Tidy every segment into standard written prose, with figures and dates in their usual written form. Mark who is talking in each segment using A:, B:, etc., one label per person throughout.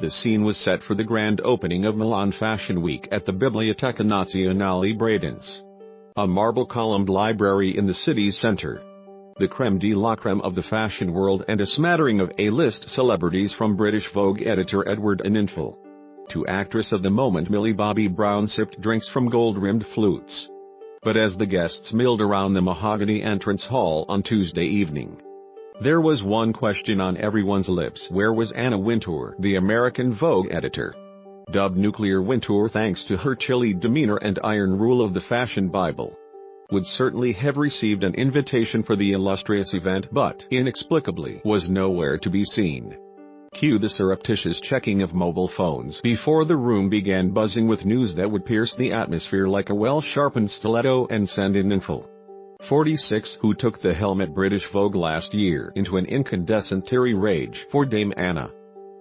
A: The scene was set for the grand opening of Milan Fashion Week at the Biblioteca Nazionale Bradance, a marble-columned library in the city's center. The creme de la creme of the fashion world and a smattering of A-list celebrities from British Vogue editor Edward Ninful to actress of the moment Millie Bobby Brown sipped drinks from gold-rimmed flutes. But as the guests milled around the mahogany entrance hall on Tuesday evening, there was one question on everyone's lips: where was Anna Wintour, the American Vogue editor? Dubbed Nuclear Wintour thanks to her chilly demeanor and iron rule of the fashion Bible, would certainly have received an invitation for the illustrious event but, inexplicably, was nowhere to be seen. Cue the surreptitious checking of mobile phones before the room began buzzing with news that would pierce the atmosphere like a well-sharpened stiletto and send in Ninful, 46, who took the helm at British Vogue last year, into an incandescent teary rage. For Dame Anna,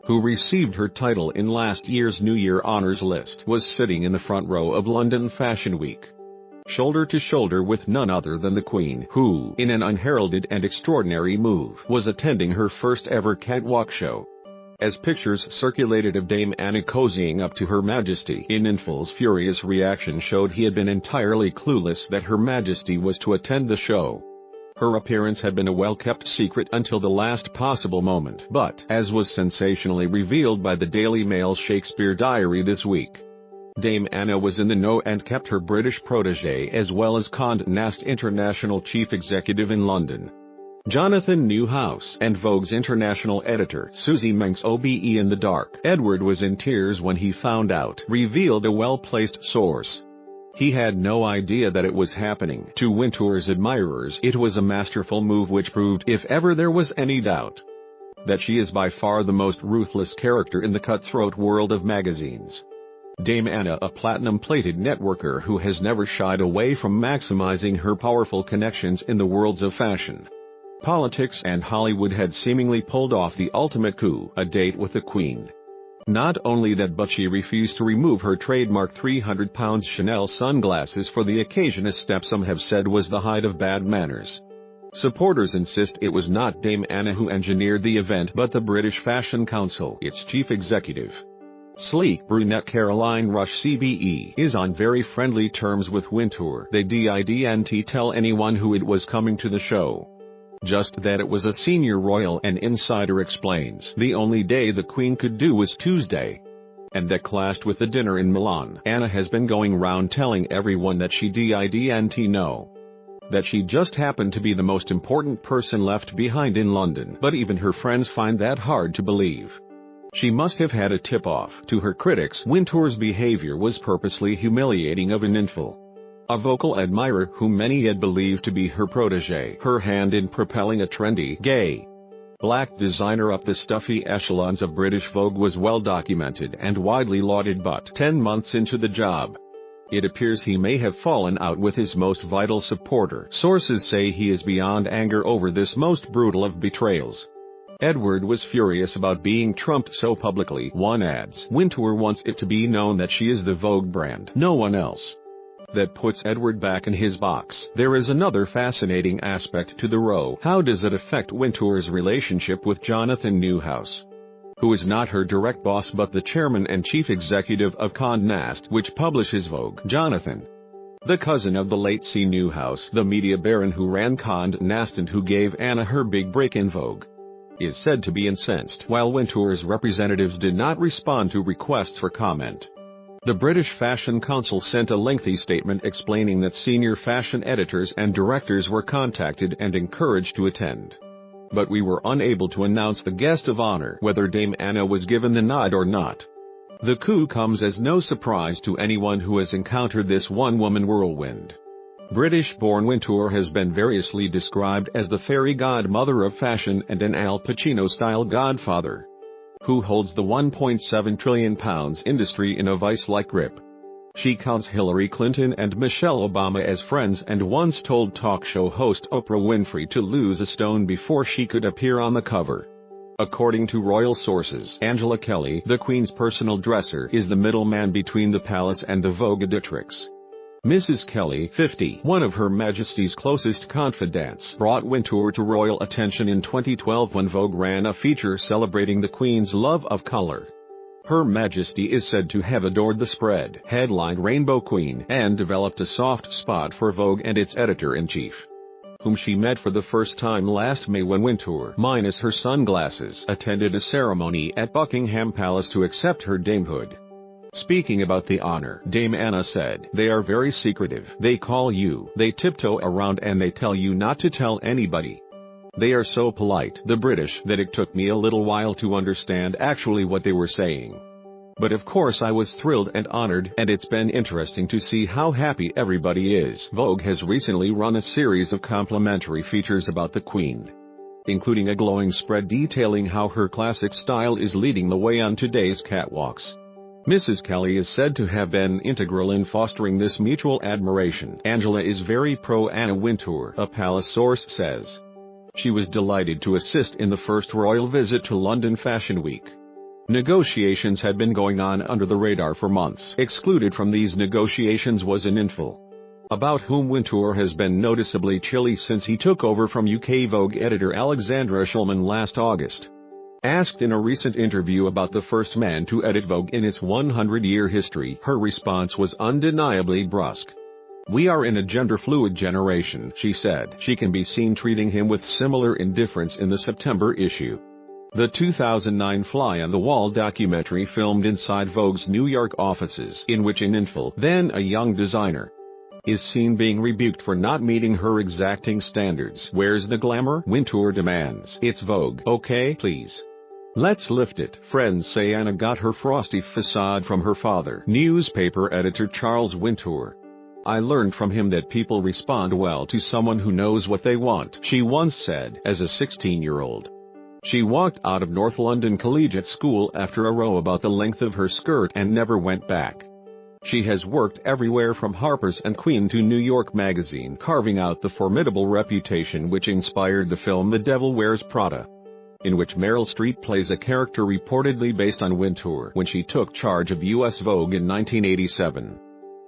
A: who received her title in last year's New Year honours list, was sitting in the front row of London Fashion Week, shoulder to shoulder with none other than the Queen, who, in an unheralded and extraordinary move, was attending her first ever catwalk show. As pictures circulated of Dame Anna cozying up to Her Majesty, Ninful's furious reaction showed he had been entirely clueless that Her Majesty was to attend the show. Her appearance had been a well-kept secret until the last possible moment, but, as was sensationally revealed by the Daily Mail's Shakespeare Diary this week, Dame Anna was in the know and kept her British protégé as well as Condé Nast International chief executive in London, Jonathan Newhouse, and Vogue's international editor Susie Menkes OBE in the dark. Edward was in tears when he found out, revealed a well-placed source. He had no idea that it was happening. To Wintour's admirers, it was a masterful move which proved, if ever there was any doubt, that she is by far the most ruthless character in the cutthroat world of magazines. Dame Anna, a platinum-plated networker who has never shied away from maximizing her powerful connections in the worlds of fashion, politics and Hollywood, had seemingly pulled off the ultimate coup, a date with the Queen. Not only that, but she refused to remove her trademark £300 Chanel sunglasses for the occasion, a step some have said was the height of bad manners. Supporters insist it was not Dame Anna who engineered the event but the British Fashion Council, its chief executive. Sleek brunette Caroline Rush CBE is on very friendly terms with Wintour. They didn't tell anyone who it was coming to the show, just that it was a senior royal. An insider explains the only day the Queen could do was Tuesday, and that clashed with the dinner in Milan. Anna has been going round telling everyone that she didn't know, that she just happened to be the most important person left behind in London, but even her friends find that hard to believe. She must have had a tip-off. To her critics, Wintour's behavior was purposely humiliating of Ninful, a vocal admirer whom many had believed to be her protégé. Her hand in propelling a trendy, gay, black designer up the stuffy echelons of British Vogue was well documented and widely lauded, but 10 months into the job, it appears he may have fallen out with his most vital supporter. Sources say he is beyond anger over this most brutal of betrayals. Edward was furious about being trumped so publicly. One adds, Wintour wants it to be known that she is the Vogue brand, no one else. That puts Edward back in his box. There is another fascinating aspect to the row. How does it affect Wintour's relationship with Jonathan Newhouse, who is not her direct boss but the chairman and chief executive of Condé Nast, which publishes Vogue? Jonathan, the cousin of the late C. Newhouse, the media baron who ran Condé Nast and who gave Anna her big break in Vogue, is said to be incensed. While Wintour's representatives did not respond to requests for comment, the British Fashion Council sent a lengthy statement explaining that senior fashion editors and directors were contacted and encouraged to attend, but we were unable to announce the guest of honor, whether Dame Anna was given the nod or not. The coup comes as no surprise to anyone who has encountered this one-woman whirlwind. British-born Wintour has been variously described as the fairy godmother of fashion and an Al Pacino-style godfather, who holds the £1.7 trillion industry in a vice-like grip. She counts Hillary Clinton and Michelle Obama as friends and once told talk show host Oprah Winfrey to lose a stone before she could appear on the cover. According to royal sources, Angela Kelly, the Queen's personal dresser, is the middleman between the palace and the Vogue editrix. Mrs. Kelly, 50, one of Her Majesty's closest confidants, brought Wintour to royal attention in 2012 when Vogue ran a feature celebrating the Queen's love of color. Her Majesty is said to have adored the spread, headlined Rainbow Queen, and developed a soft spot for Vogue and its editor-in-chief, whom she met for the first time last May when Wintour, minus her sunglasses, attended a ceremony at Buckingham Palace to accept her damehood. Speaking about the honor, Dame Anna said, "They are very secretive. They call you, they tiptoe around and they tell you not to tell anybody. They are so polite, the British, that it took me a little while to understand actually what they were saying. But of course I was thrilled and honored, and it's been interesting to see how happy everybody is." Vogue has recently run a series of complimentary features about the Queen, including a glowing spread detailing how her classic style is leading the way on today's catwalks. Mrs. Kelly is said to have been integral in fostering this mutual admiration. "Angela is very pro Anna Wintour," a palace source says. She was delighted to assist in the first royal visit to London Fashion Week. Negotiations had been going on under the radar for months. Excluded from these negotiations was an infant, about whom Wintour has been noticeably chilly since he took over from UK Vogue editor Alexandra Shulman last August. Asked in a recent interview about the first man to edit Vogue in its 100-year history, her response was undeniably brusque. "We are in a gender-fluid generation," she said. She can be seen treating him with similar indifference in the September issue. The 2009 Fly on the Wall documentary filmed inside Vogue's New York offices, in which an infant, then a young designer, is seen being rebuked for not meeting her exacting standards. "Where's the glamour?" Wintour demands. "It's Vogue, okay, please. Let's lift it." Friends say Anna got her frosty facade from her father, newspaper editor Charles Wintour. "I learned from him that people respond well to someone who knows what they want," she once said. As a 16-year-old, she walked out of North London Collegiate School after a row about the length of her skirt and never went back. She has worked everywhere from Harper's and Queen to New York Magazine, carving out the formidable reputation which inspired the film The Devil Wears Prada, in which Meryl Streep plays a character reportedly based on Wintour when she took charge of US Vogue in 1987.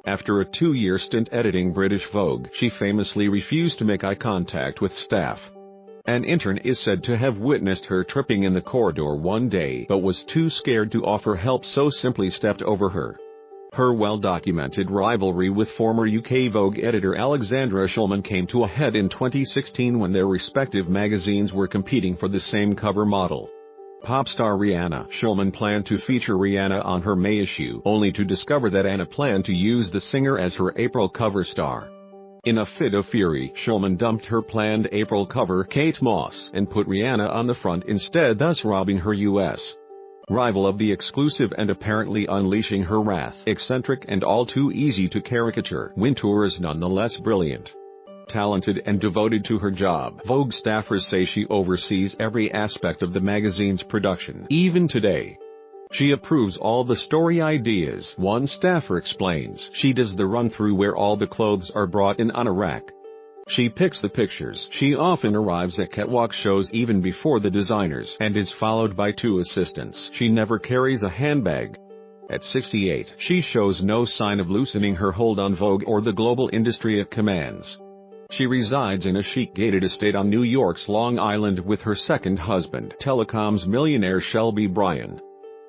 A: After a 2-year stint editing British Vogue, she famously refused to make eye contact with staff. An intern is said to have witnessed her tripping in the corridor one day but was too scared to offer help, so simply stepped over her. Her well-documented rivalry with former UK Vogue editor Alexandra Shulman came to a head in 2016 when their respective magazines were competing for the same cover model. Pop star Rihanna. Shulman planned to feature Rihanna on her May issue, only to discover that Anna planned to use the singer as her April cover star. In a fit of fury, Shulman dumped her planned April cover, Kate Moss, and put Rihanna on the front instead, thus robbing her U.S. rival of the exclusive and apparently unleashing her wrath. Eccentric and all too easy to caricature, Wintour is nonetheless brilliant, talented and devoted to her job. Vogue staffers say she oversees every aspect of the magazine's production. Even today, she approves all the story ideas. One staffer explains, "She does the run-through where all the clothes are brought in on a rack. She picks the pictures. She often arrives at catwalk shows even before the designers and is followed by 2 assistants. She never carries a handbag." At 68, she shows no sign of loosening her hold on Vogue or the global industry it commands. She resides in a chic gated estate on New York's Long Island with her second husband, telecoms millionaire Shelby Bryan.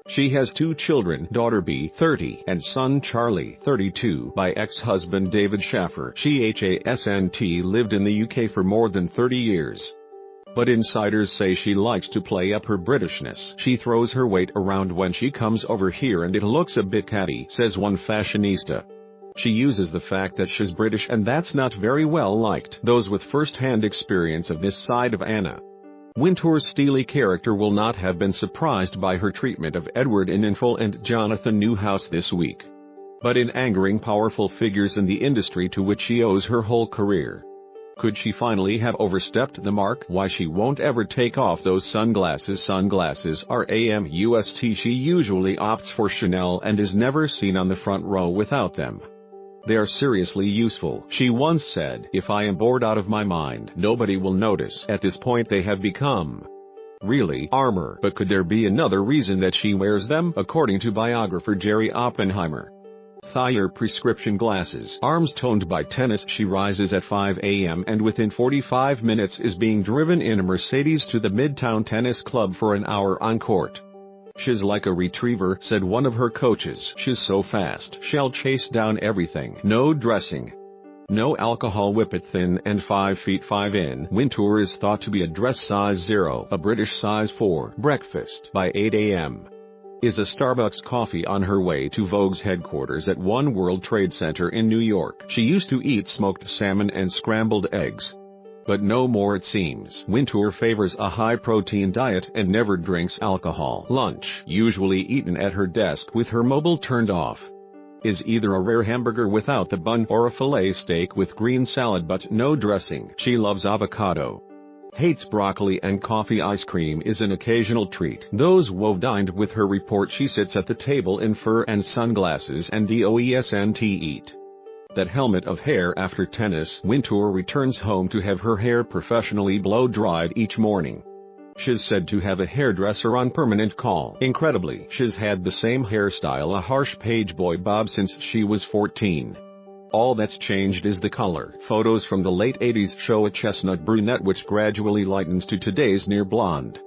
A: She has 2 children, daughter B, 30, and son Charlie, 32, by ex-husband David Schaffer. She hasn't lived in the UK for more than 30 years. But insiders say she likes to play up her Britishness. "She throws her weight around when she comes over here and it looks a bit catty," says one fashionista. She uses the fact that she's British, and that's not very well liked. Those with first-hand experience of this side of Anna Wintour's steely character will not have been surprised by her treatment of Edward in Info and Jonathan Newhouse this week, but in angering powerful figures in the industry to which she owes her whole career. Could she finally have overstepped the mark? Why, she won't ever take off those sunglasses. Sunglasses are AMUST. She usually opts for Chanel and is never seen on the front row without them. "They are seriously useful," she once said. "If I am bored out of my mind, nobody will notice." At this point they have become really armor. But could there be another reason that she wears them? According to biographer Jerry Oppenheimer, Thayer prescription glasses. Arms toned by tennis, she rises at 5 a.m. and within 45 minutes is being driven in a Mercedes to the Midtown Tennis Club for an hour on court. "She's like a retriever," said one of her coaches. "She's so fast, she'll chase down everything." No dressing. No alcohol. Whip it thin and 5 feet 5 in. Wintour is thought to be a dress size 0, a British size 4. Breakfast by 8 a.m. Is a Starbucks coffee on her way to Vogue's headquarters at One World Trade Center in New York. She used to eat smoked salmon and scrambled eggs. But no more, it seems. Wintour favors a high-protein diet and never drinks alcohol. Lunch, usually eaten at her desk with her mobile turned off, is either a rare hamburger without the bun or a filet steak with green salad but no dressing. She loves avocado, hates broccoli, and coffee. Ice cream is an occasional treat. Those Vogue dined with her report she sits at the table in fur and sunglasses and doesn't eat that helmet of hair after tennis. Wintour returns home to have her hair professionally blow-dried each morning. She's said to have a hairdresser on permanent call. Incredibly, she's had the same hairstyle, a harsh pageboy bob, since she was 14. All that's changed is the color. Photos from the late 80s show a chestnut brunette which gradually lightens to today's near blonde.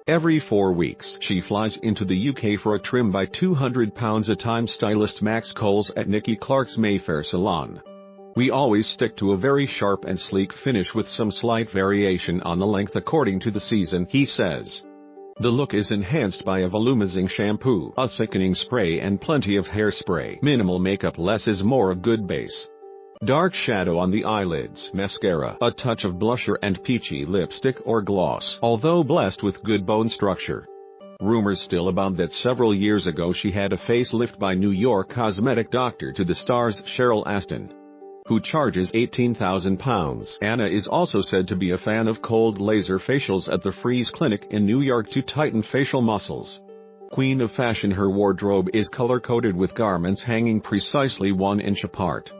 A: Every 4 weeks, she flies into the UK for a trim by 200 pounds a time. Stylist Max Coles at Nikki Clark's Mayfair salon: "We always stick to a very sharp and sleek finish with some slight variation on the length according to the season," he says. The look is enhanced by a volumizing shampoo, a thickening spray, and plenty of hairspray. Minimal makeup, less is more. A good base, dark shadow on the eyelids, mascara, a touch of blusher, and peachy lipstick or gloss, although blessed with good bone structure. Rumors still abound that several years ago she had a facelift by New York cosmetic doctor to the star's Cheryl Astin, who charges £18,000. Anna is also said to be a fan of cold laser facials at the Freeze Clinic in New York to tighten facial muscles. Queen of fashion, her wardrobe is color-coded with garments hanging precisely 1 inch apart,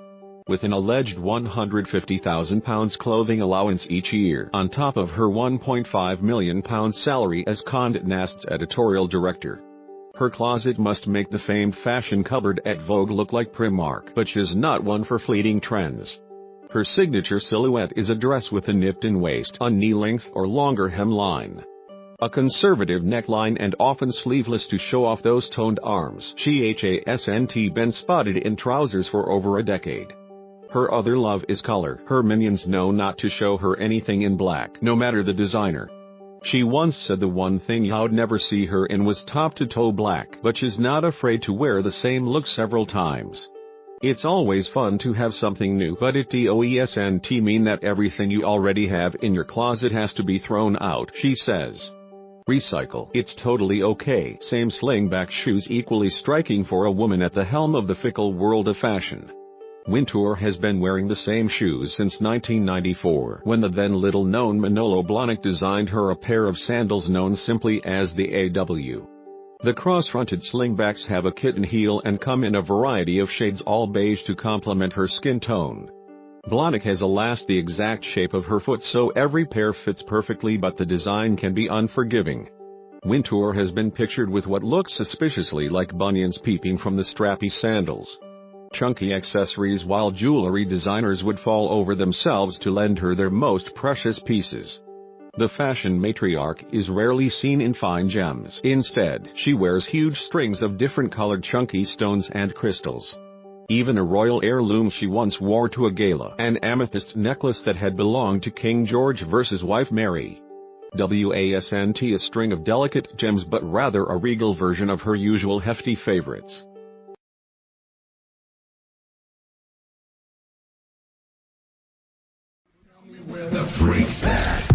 A: with an alleged £150,000 clothing allowance each year, on top of her £1.5 million salary as Condé Nast's editorial director. Her closet must make the famed fashion cupboard at Vogue look like Primark, but she's not one for fleeting trends. Her signature silhouette is a dress with a nipped-in waist, a knee-length or longer hemline, a conservative neckline, and often sleeveless to show off those toned arms. She hasn't been spotted in trousers for over a decade. Her other love is color. Her minions know not to show her anything in black, no matter the designer. She once said the one thing you'd never see her in was top-to-toe black, but she's not afraid to wear the same look several times. "It's always fun to have something new, but it doesn't mean that everything you already have in your closet has to be thrown out," she says. Recycle. It's totally okay. Same slingback shoes, equally striking for a woman at the helm of the fickle world of fashion. Wintour has been wearing the same shoes since 1994, when the then little-known Manolo Blahnik designed her a pair of sandals known simply as the AW. The cross-fronted slingbacks have a kitten heel and come in a variety of shades, all beige, to complement her skin tone. Blahnik has elapsed the exact shape of her foot so every pair fits perfectly, but the design can be unforgiving. Wintour has been pictured with what looks suspiciously like bunions peeping from the strappy sandals. Chunky accessories, while jewelry designers would fall over themselves to lend her their most precious pieces. The fashion matriarch is rarely seen in fine gems. Instead, she wears huge strings of different colored chunky stones and crystals. Even a royal heirloom she once wore to a gala, an amethyst necklace that had belonged to King George versus wife Mary. Wasn't a string of delicate gems, but rather a regal version of her usual hefty favorites.
B: Where the freaks at?